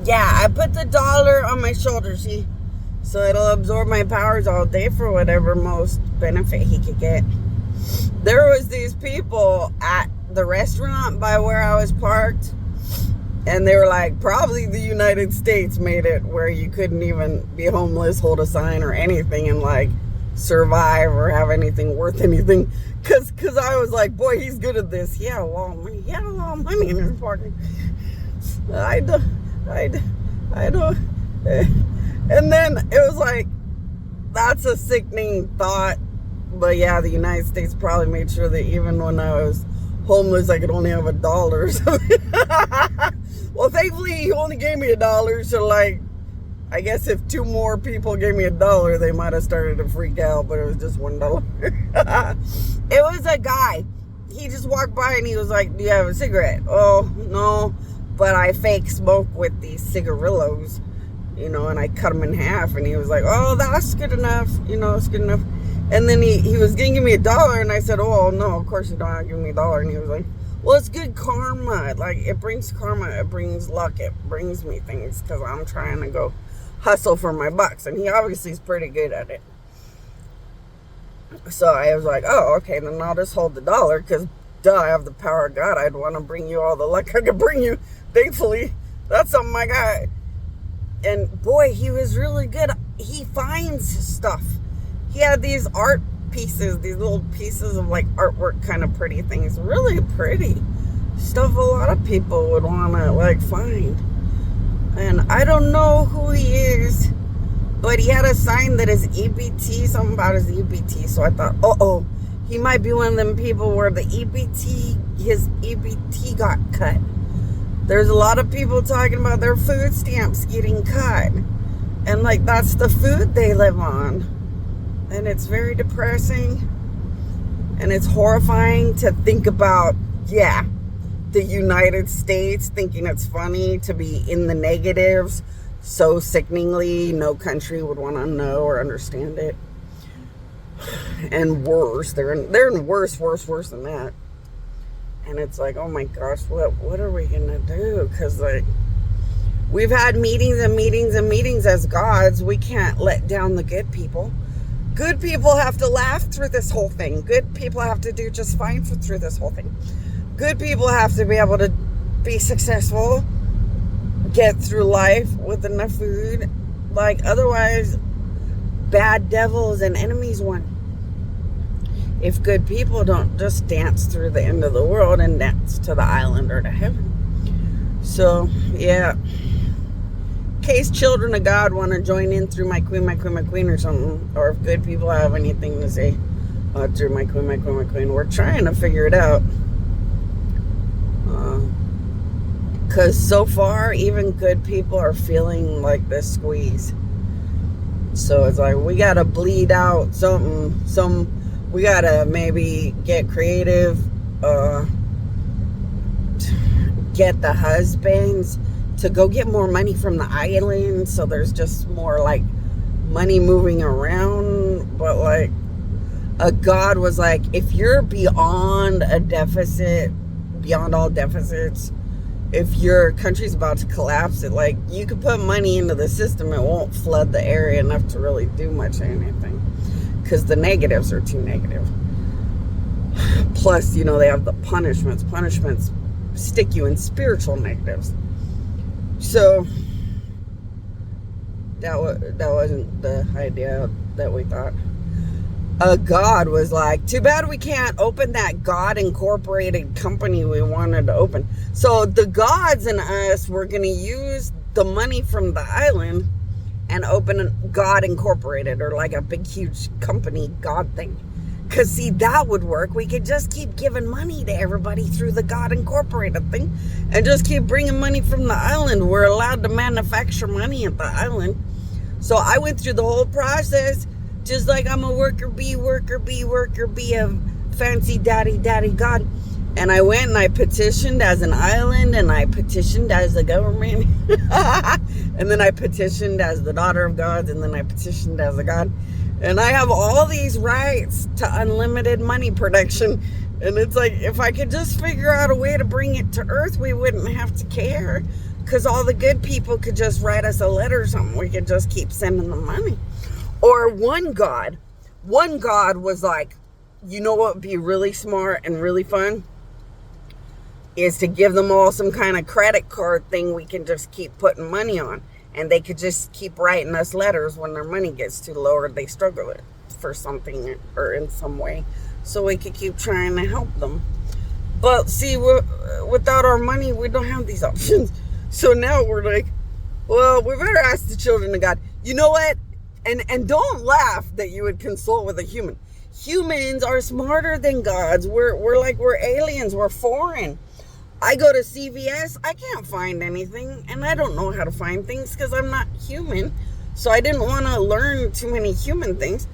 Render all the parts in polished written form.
Yeah, I put the dollar on my shoulder, see? So it'll absorb my powers all day for whatever most benefit he could get. There was these people at the restaurant by where I was parked, and they were like, probably the United States made it where you couldn't even be homeless, hold a sign or anything, and like survive or have anything worth anything. Cause I was like, boy, he's good at this. He had a lot of money. He had a lot of money in his pocket. I don't. And then it was like, that's a sickening thought. But yeah, the United States probably made sure that even when I was homeless, I could only have $1. Well, thankfully, he only gave me $1. So, like, I guess if 2 more people gave me $1, they might have started to freak out. But it was just $1. It was a guy. He just walked by and he was like, do you have a cigarette? Oh, no. But I fake smoke with these cigarillos, you know, and I cut them in half. And he was like, oh, that's good enough. You know, it's good enough. And then he was going to give me $1. And I said, oh, no, of course you don't have to give me $1. And he was like, well, it's good karma. Like, it brings karma. It brings luck. It brings me things because I'm trying to go hustle for my bucks. And he obviously is pretty good at it. So I was like, oh, okay, then I'll just hold the $1 because, duh, I have the power of God. I'd want to bring you all the luck I could bring you. Thankfully, that's something I got. And boy, he was really good. He finds stuff. He had these art pieces, these little pieces of like artwork, kind of pretty things. Really pretty stuff a lot of people would want to like find. And I don't know who he is, but he had a sign that is EBT, something about his EBT. So I thought, oh, he might be one of them people where his EBT got cut. There's a lot of people talking about their food stamps getting cut. And like, that's the food they live on. And it's very depressing. And it's horrifying to think about, yeah, the United States thinking it's funny to be in the negatives so sickeningly. No country would want to know or understand it. And worse, they're in worse than that. And it's like, oh my gosh, what are we gonna do? Because like, we've had meetings and meetings and meetings as gods. We can't let down the good people. Good people have to laugh through this whole thing. Good people have to do just fine through this whole thing. Good people have to be able to be successful, get through life with enough food. Like, otherwise, bad devils and enemies won. If good people don't just dance through the end of the world and dance to the island or to heaven. So, yeah. In case children of God want to join in through my queen or something, or if good people have anything to say through my queen, we're trying to figure it out. Because so far, even good people are feeling like this squeeze. So it's like, we got to bleed out we got to maybe get creative, get the husbands to go get more money from the island, so there's just more like money moving around. But like, a God was like, if you're beyond a deficit, beyond all deficits, if your country's about to collapse, it like, you could put money into the system, it won't flood the area enough to really do much anything, because the negatives are too negative. Plus, you know, they have the punishments stick you in spiritual negatives. So that wasn't the idea that we thought. God was like, too bad we can't open that God Incorporated company we wanted to open. So the gods and us were going to use the money from the island and open God Incorporated, or like a big huge company God thing. Because see, that would work. We could just keep giving money to everybody through the God Incorporated thing and just keep bringing money from the island. We're allowed to manufacture money at the island. So I went through the whole process, just like I'm a worker bee of fancy daddy God. And I went and I petitioned as an island, and I petitioned as the government. And then I petitioned as the daughter of God, and then I petitioned as a God. And I have all these rights to unlimited money production. And it's like, if I could just figure out a way to bring it to Earth, we wouldn't have to care. Because all the good people could just write us a letter or something. We could just keep sending them money. Or one God was like, you know what would be really smart and really fun? Is to give them all some kind of credit card thing we can just keep putting money on. And they could just keep writing us letters when their money gets too low or they struggle for something or in some way. So we could keep trying to help them. But see, without our money, we don't have these options. So now we're like, well, we better ask the children of God. You know what? And don't laugh that you would consult with a human. Humans are smarter than gods. We're aliens. We're foreign. I go to CVS. I can't find anything. And I don't know how to find things because I'm not human. So I didn't want to learn too many human things.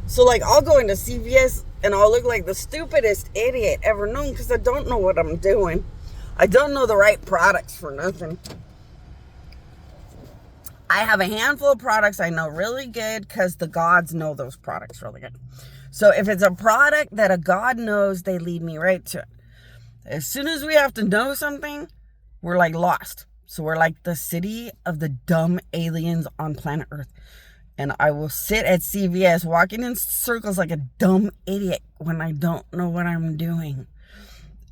So like I'll go into CVS and I'll look like the stupidest idiot ever known because I don't know what I'm doing. I don't know the right products for nothing. I have a handful of products I know really good because the gods know those products really good. So if it's a product that a god knows, they lead me right to it. As soon as we have to know something, we're like lost. So we're like the city of the dumb aliens on planet Earth. And I will sit at CVS walking in circles like a dumb idiot when I don't know what I'm doing.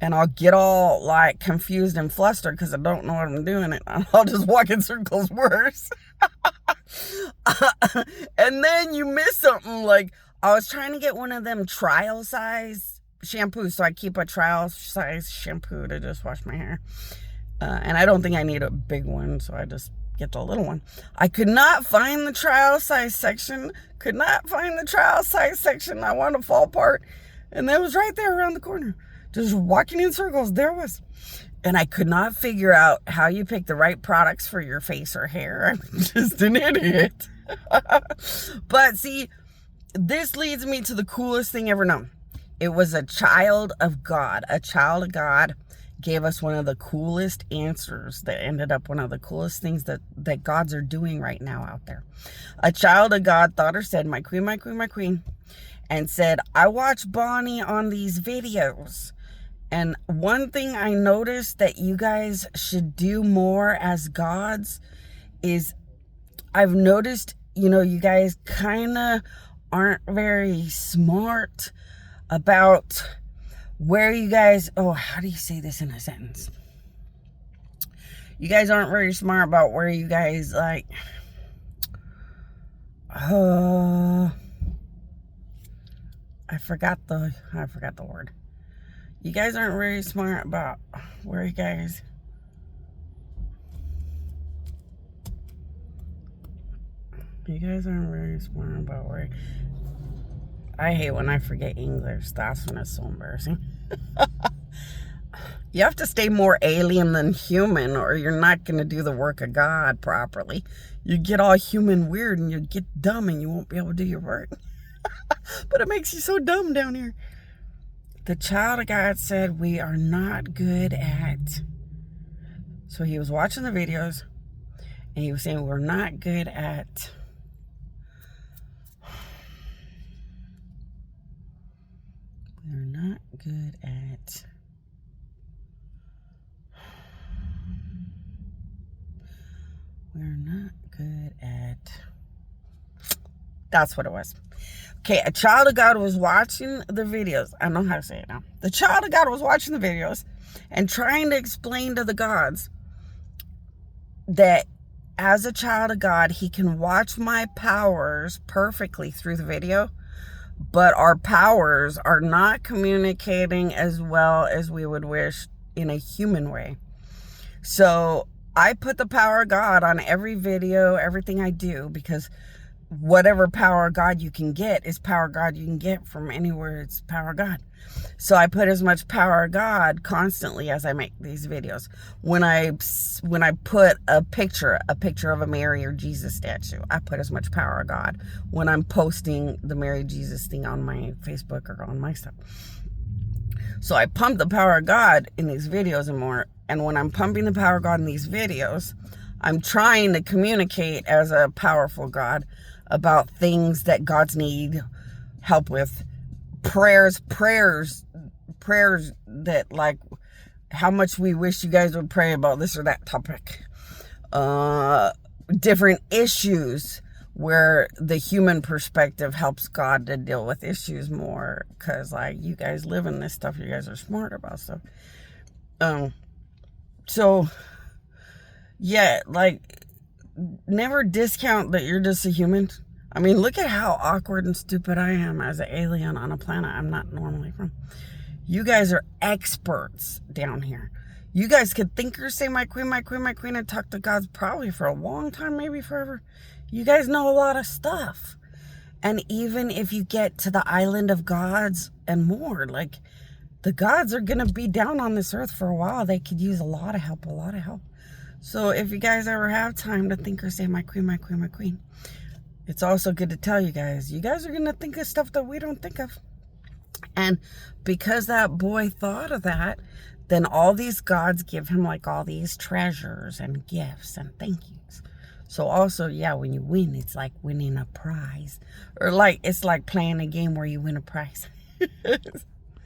And I'll get all like confused and flustered because I don't know what I'm doing. And I'll just walk in circles worse. And then you miss something. Like I was trying to get one of them trial size shampoos. So I keep a trial size shampoo to just wash my hair. And I don't think I need a big one. So I just get the little one. I could not find the trial size section. I wanted to fall apart. And it was right there around the corner. Just walking in circles, there was. And I could not figure out how you pick the right products for your face or hair. I'm just an idiot. But see, this leads me to the coolest thing ever known. It was a child of God. A child of God gave us one of the coolest answers that ended up one of the coolest things that gods are doing right now out there. A child of God thought or said, my queen, my queen, my queen, and said, I watch Bonnie on these videos. And one thing I noticed that you guys should do more as gods is I've noticed, you guys kind of aren't very smart about where you guys, how do you say this in a sentence? You guys aren't very smart about where you guys I forgot the word. You guys aren't very smart about where you guys... You guys aren't very smart about where... I hate when I forget English. That's when it's so embarrassing. You have to stay more alien than human or you're not going to do the work of God properly. You get all human weird and you get dumb and you won't be able to do your work. But it makes you so dumb down here. The child of God said we are not good at... So he was watching the videos and he was saying we're not good at... We're not good at... We're not good at... That's what it was. Okay, a child of God was watching the videos. I know how to say it now. The child of God was watching the videos and trying to explain to the gods that as a child of God, he can watch my powers perfectly through the video, but our powers are not communicating as well as we would wish in a human way. So I put the power of God on every video, everything I do, because whatever power of God you can get is power of God you can get from anywhere. It's power of God. So I put as much power of God constantly as I make these videos. When I put a picture of a Mary or Jesus statue, I put as much power of God when I'm posting the Mary Jesus thing on my Facebook or on my stuff. So I pump the power of God in these videos and more. And when I'm pumping the power of God in these videos, I'm trying to communicate as a powerful God about things that gods need help with. Prayers that like how much we wish you guys would pray about this or that topic. different issues where the human perspective helps God to deal with issues more, because like you guys live in this stuff, you guys are smart about stuff. So yeah, like never discount that you're just a human. I mean, look at how awkward and stupid I am as an alien on a planet I'm not normally from. You guys are experts down here. You guys could think or say my queen, my queen, my queen, and talk to God probably for a long time, maybe forever. You guys know a lot of stuff. And even if you get to the island of gods and more, like the gods are going to be down on this earth for a while. They could use a lot of help, a lot of help. So if you guys ever have time to think or say my queen, my queen, my queen, it's also good to tell you guys are going to think of stuff that we don't think of. And because that boy thought of that, then all these gods give him like all these treasures and gifts and thank yous. So also, yeah, when you win, it's like winning a prize. Or like, it's like playing a game where you win a prize.